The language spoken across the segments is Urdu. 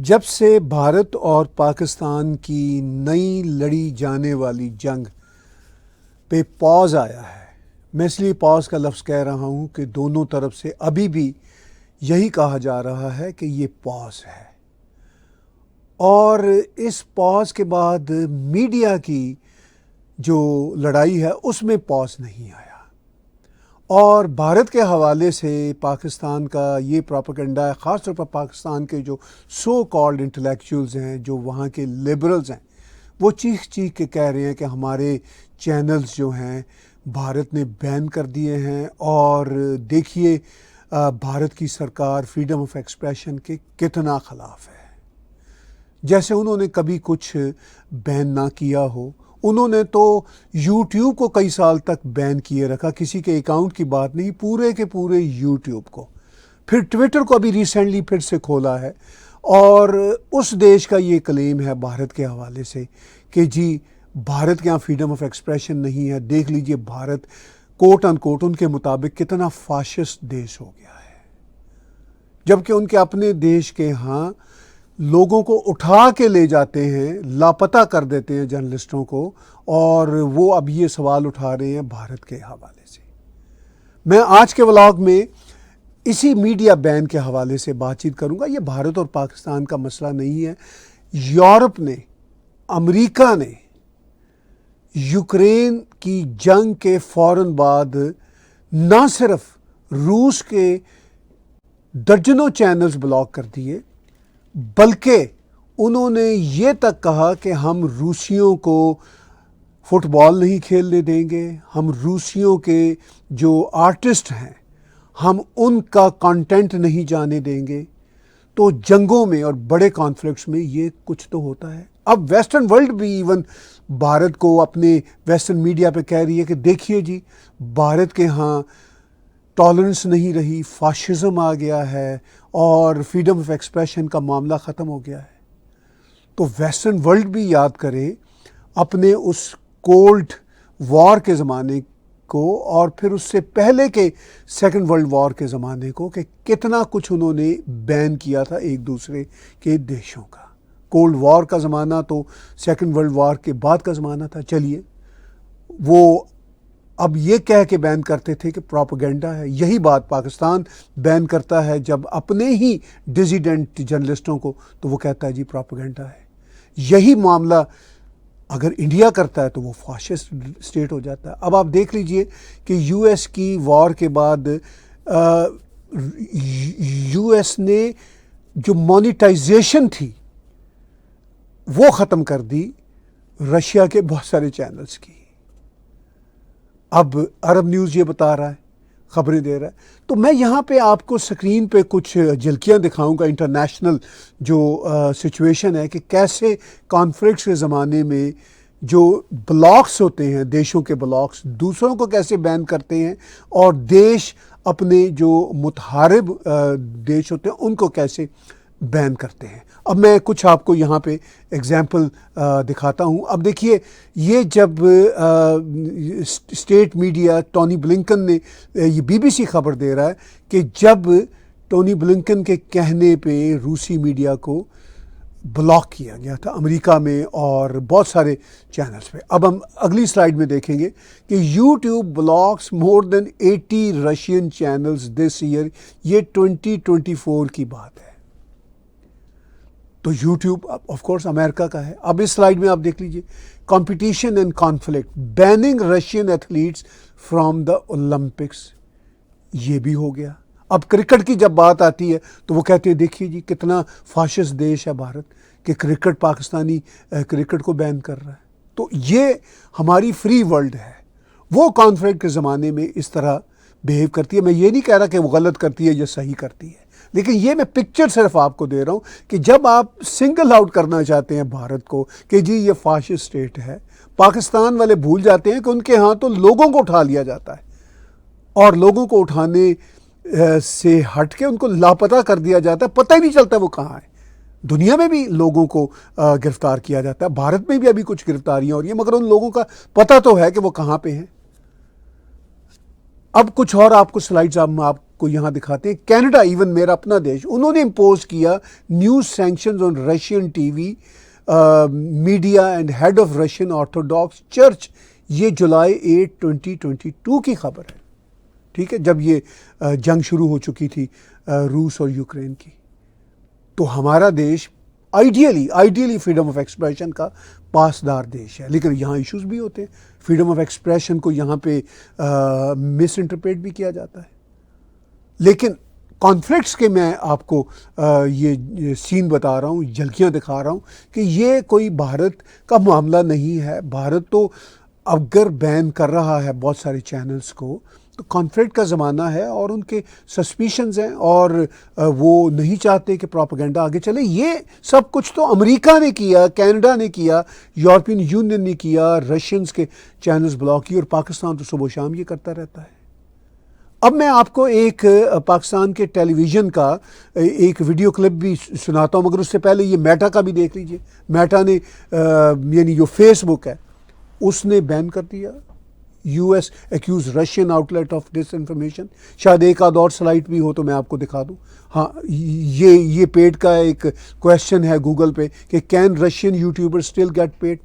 جب سے بھارت اور پاکستان کی نئی لڑی جانے والی جنگ پہ پاز آیا ہے، میں اس لیے پاز کا لفظ کہہ رہا ہوں کہ دونوں طرف سے ابھی بھی یہی کہا جا رہا ہے کہ یہ پاز ہے، اور اس پاز کے بعد میڈیا کی جو لڑائی ہے اس میں پاز نہیں آیا، اور بھارت کے حوالے سے پاکستان کا یہ پروپیگنڈا ہے، خاص طور پر پاکستان کے جو سو کالڈ انٹلیکچوئلز ہیں، جو وہاں کے لبرلز ہیں، وہ چیخ چیخ کے کہہ رہے ہیں کہ ہمارے چینلز جو ہیں بھارت نے بین کر دیے ہیں، اور دیکھیے بھارت کی سرکار فریڈم آف ایکسپریشن کے کتنا خلاف ہے، جیسے انہوں نے کبھی کچھ بین نہ کیا ہو۔ انہوں نے تو یوٹیوب کو کئی سال تک بین کیے رکھا، کسی کے اکاؤنٹ کی بات نہیں، پورے کے پورے یوٹیوب کو۔ پھر ٹویٹر کو ابھی ریسنٹلی پھر سے کھولا ہے، اور اس دیش کا یہ کلیم ہے بھارت کے حوالے سے کہ جی بھارت کے یہاں فریڈم آف ایکسپریشن نہیں ہے۔ دیکھ لیجئے بھارت کوٹ ان کوٹ ان کے مطابق کتنا فاشسٹ دیش ہو گیا ہے، جبکہ ان کے اپنے دیش کے ہاں لوگوں کو اٹھا کے لے جاتے ہیں، لاپتہ کر دیتے ہیں جرنلسٹوں کو، اور وہ اب یہ سوال اٹھا رہے ہیں بھارت کے حوالے سے۔ میں آج کے ولاگ میں اسی میڈیا بین کے حوالے سے بات چیت کروں گا۔ یہ بھارت اور پاکستان کا مسئلہ نہیں ہے۔ یورپ نے، امریکہ نے یوکرین کی جنگ کے فوراً بعد نہ صرف روس کے درجنوں چینلز بلاک کر دیے، بلکہ انہوں نے یہ تک کہا کہ ہم روسیوں کو فٹ بال نہیں کھیلنے دیں گے، ہم روسیوں کے جو آرٹسٹ ہیں ہم ان کا کنٹینٹ نہیں جانے دیں گے۔ تو جنگوں میں اور بڑے کانفلکٹس میں یہ کچھ تو ہوتا ہے۔ اب ویسٹرن ورلڈ بھی ایون بھارت کو اپنے ویسٹرن میڈیا پہ کہہ رہی ہے کہ دیکھیے جی بھارت کے ہاں ٹالرنس نہیں رہی، فاشزم آ گیا ہے، اور فریڈم آف ایکسپریشن کا معاملہ ختم ہو گیا ہے۔ تو ویسٹرن ورلڈ بھی یاد کرے اپنے اس کولڈ وار کے زمانے کو، اور پھر اس سے پہلے کے سیکنڈ ورلڈ وار کے زمانے کو، کہ کتنا کچھ انہوں نے بین کیا تھا ایک دوسرے کے دیشوں کا۔ کولڈ وار کا زمانہ تو سیکنڈ ورلڈ وار کے بعد کا زمانہ تھا۔ چلیے وہ اب یہ کہہ کے بین کرتے تھے کہ پروپیگنڈا ہے۔ یہی بات پاکستان بین کرتا ہے جب اپنے ہی ڈیزیڈنٹ جرنلسٹوں کو، تو وہ کہتا ہے جی پروپیگنڈا ہے۔ یہی معاملہ اگر انڈیا کرتا ہے تو وہ فاشسٹ اسٹیٹ ہو جاتا ہے۔ اب آپ دیکھ لیجئے کہ یو ایس کی وار کے بعد یو ایس نے جو مونیٹائزیشن تھی وہ ختم کر دی رشیا کے بہت سارے چینلز کی۔ اب عرب نیوز یہ بتا رہا ہے، خبریں دے رہا ہے۔ تو میں یہاں پہ آپ کو سکرین پہ کچھ جھلکیاں دکھاؤں گا انٹرنیشنل جو سچویشن ہے، کہ کیسے کانفلکٹس کے زمانے میں جو بلاکس ہوتے ہیں، دیشوں کے بلاکس دوسروں کو کیسے بین کرتے ہیں، اور دیش اپنے جو متحارب دیش ہوتے ہیں ان کو کیسے بین کرتے ہیں۔ اب میں کچھ آپ کو یہاں پہ اگزامپل دکھاتا ہوں۔ اب دیکھیے یہ جب اسٹیٹ میڈیا ٹونی بلنکن نے، یہ بی بی سی خبر دے رہا ہے کہ جب ٹونی بلنکن کے کہنے پہ روسی میڈیا کو بلاک کیا گیا تھا امریکہ میں اور بہت سارے چینلز پہ۔ اب ہم اگلی سلائیڈ میں دیکھیں گے کہ YouTube blocks more than 80 Russian channels this year. یہ 2024 کی بات ہے۔ تو یوٹیوب آف کورس امریکہ کا ہے۔ اب اس سلائیڈ میں آپ دیکھ لیجئے، competition and conflict, banning Russian athletes from the Olympics, یہ بھی ہو گیا۔ اب کرکٹ کی جب بات آتی ہے تو وہ کہتے ہیں دیکھیے جی کتنا فاشسٹ دیش ہے بھارت، کہ کرکٹ پاکستانی کرکٹ کو بین کر رہا ہے۔ تو یہ ہماری فری ورلڈ ہے، وہ کانفلکٹ کے زمانے میں اس طرح بیہیو کرتی ہے۔ میں یہ نہیں کہہ رہا کہ وہ غلط کرتی ہے یا صحیح کرتی ہے، لیکن یہ میں پکچر صرف آپ کو دے رہا ہوں کہ جب آپ سنگل آؤٹ کرنا چاہتے ہیں بھارت کو کہ جی یہ فاشسٹ اسٹیٹ ہے، پاکستان والے بھول جاتے ہیں کہ ان کے ہاں تو لوگوں کو اٹھا لیا جاتا ہے، اور لوگوں کو اٹھانے سے ہٹ کے ان کو لاپتہ کر دیا جاتا ہے، پتہ ہی نہیں چلتا وہ کہاں ہے۔ دنیا میں بھی لوگوں کو گرفتار کیا جاتا ہے، بھارت میں بھی ابھی کچھ گرفتاریاں ہو رہی ہیں، مگر ان لوگوں کا پتہ تو ہے کہ وہ کہاں پہ ہیں۔ اب کچھ اور آپ کو سلائیڈز آپ کو یہاں دکھاتے ہیں. کینیڈا، ایون میرا اپنا دیش، انہوں نے امپوز کیا new sanctions on Russian T V media and head of Russian orthodox church. یہ جولائی 8 2022 کی خبر ہے. ٹھیک ہے، جب یہ جنگ شروع ہو چکی تھی روس اور یوکرین کی. تو ہمارا دیش آئیڈیلی فریڈم آف ایکسپریشن کا پاسدار دیش ہے، لیکن یہاں ایشوز بھی ہوتے ہیں. فریڈم آف ایکسپریشن کو یہاں پہ مس انٹرپریٹ بھی کیا جاتا ہے. لیکن کانفلکٹس کے میں آپ کو یہ سین بتا رہا ہوں، جھلکیاں دکھا رہا ہوں کہ یہ کوئی بھارت کا معاملہ نہیں ہے. بھارت تو اگر بین کر رہا ہے بہت سارے چینلز کو تو کانفلکٹ کا زمانہ ہے اور ان کے سسپیشنز ہیں اور وہ نہیں چاہتے کہ پروپیگنڈا آگے چلے. یہ سب کچھ تو امریکہ نے کیا، کینیڈا نے کیا، یورپین یونین نے کیا، رشینز کے چینلز بلاک کیے، اور پاکستان تو صبح و شام یہ کرتا رہتا ہے. اب میں آپ کو ایک پاکستان کے ٹیلی ویژن کا ایک ویڈیو کلپ بھی سناتا ہوں، مگر اس سے پہلے یہ میٹا کا بھی دیکھ لیجئے. میٹا نے یعنی جو فیس بک ہے اس نے بین کر دیا. U S accuses Russian outlet of disinformation. شاید ایک آدھ اور سلائڈ بھی ہو تو میں آپ کو دکھا دوں. ہاں، یہ پیڈ کا ایک کویشچن ہے گوگل پہ کہ can Russian YouTuber still get paid.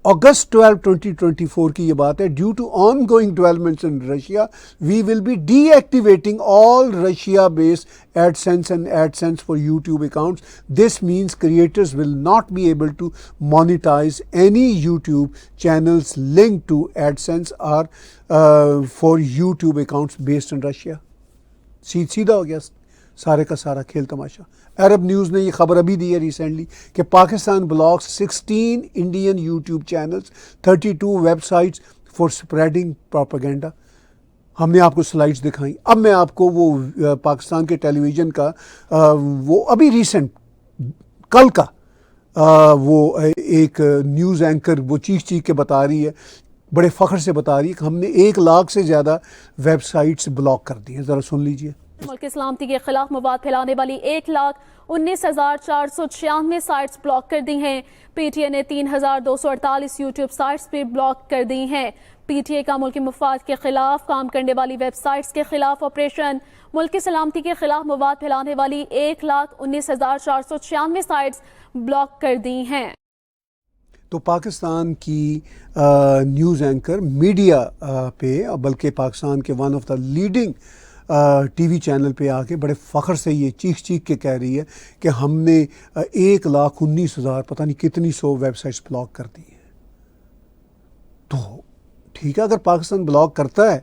اگست 12 2024 کی یہ بات ہے. Due to ongoing developments in Russia we will be deactivating all Russia based AdSense and AdSense for YouTube accounts. This means creators will not be able to monetize any YouTube channels linked to AdSense or for YouTube accounts based in Russia. سیدھا ہو گیا سارے کا سارا کھیل تماشا. عرب نیوز نے یہ خبر ابھی دی ہے ریسنٹلی کہ Pakistan blocks 16 Indian YouTube channels, 32 web sites for spreading propaganda. ہم نے آپ کو سلائڈس دکھائیں. اب میں آپ کو وہ پاکستان کے ٹیلی ویژن کا وہ ابھی ریسنٹ کل کا وہ ایک نیوز اینکر وہ چیخ کے بتا رہی ہے، بڑے فخر سے بتا رہی ہے کہ ہم نے 1 لاکھ سے زیادہ ویب سائٹس بلاک کر دی ہیں. ذرا سن لیجئے. ملک سلامتی کے خلاف مواد پھیلانے والی 1,19,496 سائٹس بلاک کر دی ہیں. پی ٹی اے نے 3,248 یوٹیوب سائٹس بھی بلاک کر دی ہیں. پی ٹی اے کا ملکی مفاد کے خلاف کام کرنے والی ویب سائٹس کے خلاف آپریشن. ملک سلامتی کے خلاف مواد پھیلانے والی 1,19,496 سائٹس بلاک کر دی ہیں. تو پاکستان کی نیوز اینکر میڈیا پہ، بلکہ پاکستان کے one of the leading T V channel پہ آ کے بڑے فخر سے یہ چیخ کے کہہ رہی ہے کہ ہم نے 1,19,000 پتہ نہیں کتنی 100 ویب سائٹس بلاک کر دی ہیں. تو ٹھیک ہے، اگر پاکستان بلاک کرتا ہے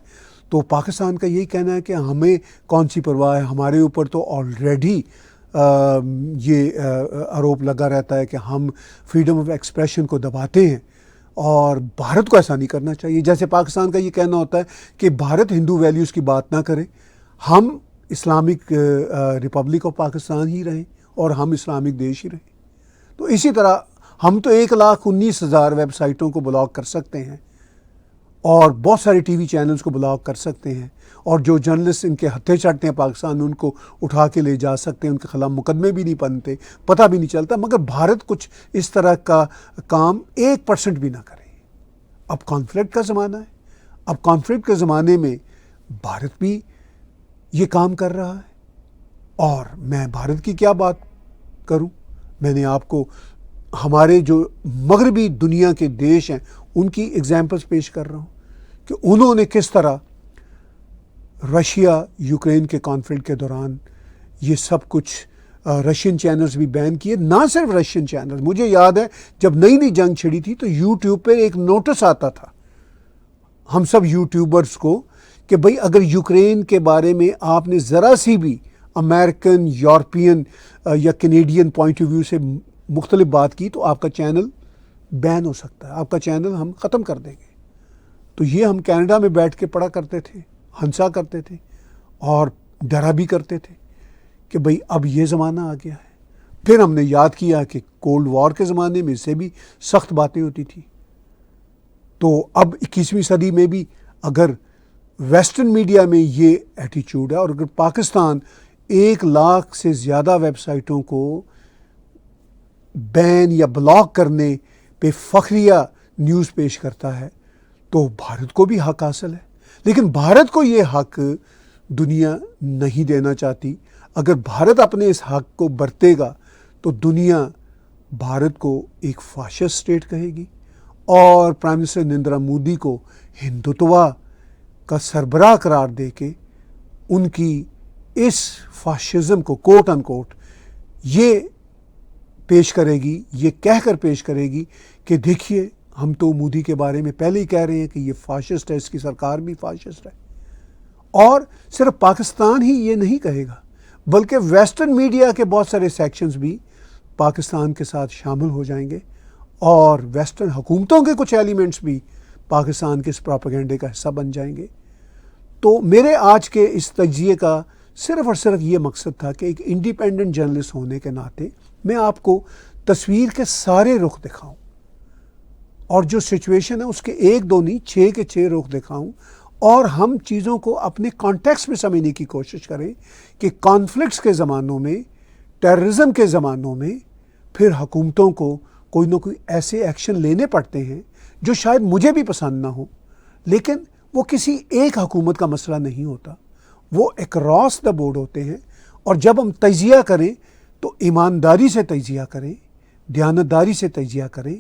تو پاکستان کا یہی کہنا ہے کہ ہمیں کون سی پرواہ ہے. ہمارے اوپر تو آلریڈی یہ آروپ لگا رہتا ہے کہ ہم فریڈم آف ایکسپریشن کو دباتے ہیں، اور بھارت کو ایسا نہیں کرنا چاہیے. جیسے پاکستان کا یہ کہنا ہوتا ہے کہ بھارت ہندو ویلیوز کی بات نہ کرے، ہم اسلامک ریپبلک آف پاکستان ہی رہیں اور ہم اسلامک دیش ہی رہیں. تو اسی طرح ہم تو 1,19,000 ویب سائٹوں کو بلاک کر سکتے ہیں اور بہت سارے ٹی وی چینلز کو بلاک کر سکتے ہیں، اور جو جرنلسٹ ان کے ہتھے چڑھتے ہیں پاکستان میں ان کو اٹھا کے لے جا سکتے ہیں، ان کے خلاف مقدمے بھی نہیں بنتے، پتہ بھی نہیں چلتا. مگر بھارت کچھ اس طرح کا کام 1% بھی نہ کرے. اب کانفلکٹ کا زمانہ ہے. اب کانفلکٹ کے زمانے میں بھارت بھی یہ کام کر رہا ہے، اور میں بھارت کی کیا بات کروں. میں نے آپ کو ہمارے جو مغربی دنیا کے دیش ہیں ان کی ایگزامپلس پیش کر رہا ہوں کہ انہوں نے کس طرح رشیا یوکرین کے کانفلکٹ کے دوران یہ سب کچھ رشین چینلز بھی بین کیے. نہ صرف رشین چینلز، مجھے یاد ہے جب نئی جنگ چھڑی تھی تو یوٹیوب پہ ایک نوٹس آتا تھا ہم سب یوٹیوبرز کو کہ بھئی اگر یوکرین کے بارے میں آپ نے ذرا سی بھی امریکن، یورپین یا کینیڈین پوائنٹ آف ویو سے مختلف بات کی تو آپ کا چینل بین ہو سکتا ہے، آپ کا چینل ہم ختم کر دیں گے. تو یہ ہم کینیڈا میں بیٹھ کے پڑھا کرتے تھے، ہنسا کرتے تھے اور ڈرا بھی کرتے تھے کہ بھئی اب یہ زمانہ آ گیا ہے. پھر ہم نے یاد کیا کہ کولڈ وار کے زمانے میں اس سے بھی سخت باتیں ہوتی تھیں. تو اب 21ویں صدی میں بھی اگر ویسٹرن میڈیا میں یہ ایٹیچیوڈ ہے، اور اگر پاکستان 1 لاکھ سے زیادہ ویب سائٹوں کو بین یا بلاک کرنے پہ فخریہ نیوز پیش کرتا ہے، تو بھارت کو بھی حق حاصل ہے. لیکن بھارت کو یہ حق دنیا نہیں دینا چاہتی. اگر بھارت اپنے اس حق کو برتے گا تو دنیا بھارت کو ایک فاشسٹ اسٹیٹ کہے گی اور پرائم منسٹر نریندر مودی کو ہندوتوا کا سربراہ قرار دے کے ان کی اس فاشزم کو کوٹ ان کوٹ یہ پیش کرے گی، یہ کہہ کر پیش کرے گی کہ دیکھیے ہم تو مودی کے بارے میں پہلے ہی کہہ رہے ہیں کہ یہ فاشسٹ ہے، اس کی سرکار بھی فاشسٹ ہے. اور صرف پاکستان ہی یہ نہیں کہے گا بلکہ ویسٹرن میڈیا کے بہت سارے سیکشنز بھی پاکستان کے ساتھ شامل ہو جائیں گے اور ویسٹرن حکومتوں کے کچھ ایلیمنٹس بھی پاکستان کے اس پروپیگنڈے کا حصہ بن جائیں گے. تو میرے آج کے اس تجزیے کا صرف اور صرف یہ مقصد تھا کہ ایک انڈیپینڈنٹ جرنلسٹ ہونے کے ناطے میں آپ کو تصویر کے سارے رخ دکھاؤں اور جو سچویشن ہے اس کے ایک دو نہیں 6 کے 6 رخ دکھاؤں اور ہم چیزوں کو اپنے کانٹیکسٹ میں سمجھنے کی کوشش کریں کہ کانفلکٹس کے زمانوں میں، ٹیررزم کے زمانوں میں پھر حکومتوں کو کوئی نہ کوئی ایسے ایکشن لینے پڑتے ہیں جو شاید مجھے بھی پسند نہ ہو، لیکن وہ کسی ایک حکومت کا مسئلہ نہیں ہوتا، وہ اکراس دا بورڈ ہوتے ہیں. اور جب ہم تجزیہ کریں تو ایمانداری سے تجزیہ کریں، دیانتداری سے تجزیہ کریں.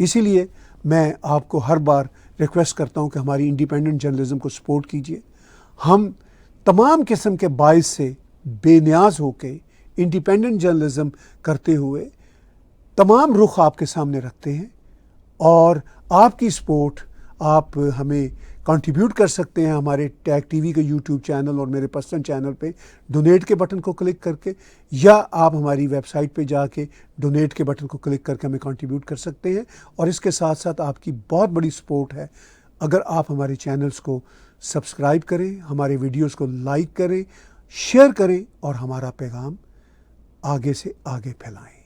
اسی لیے میں آپ کو ہر بار ریکویسٹ کرتا ہوں کہ ہماری انڈیپینڈنٹ جرنلزم کو سپورٹ کیجیے. ہم تمام قسم کے باعث سے بے نیاز ہو کے انڈیپینڈنٹ جرنلزم کرتے ہوئے تمام رخ آپ کے سامنے رکھتے ہیں اور آپ کی سپورٹ آپ ہمیں کنٹریبیوٹ کر سکتے ہیں ہمارے ٹیگ ٹی وی کے یوٹیوب چینل اور میرے پرسنل چینل پہ ڈونیٹ کے بٹن کو کلک کر کے، یا آپ ہماری ویب سائٹ پہ جا کے ڈونیٹ کے بٹن کو کلک کر کے ہمیں کنٹریبیوٹ کر سکتے ہیں. اور اس کے ساتھ ساتھ آپ کی بہت بڑی سپورٹ ہے اگر آپ ہمارے چینلز کو سبسکرائب کریں، ہمارے ویڈیوز کو لائک کریں، شیئر کریں اور ہمارا پیغام آگے سے آگے پھیلائیں.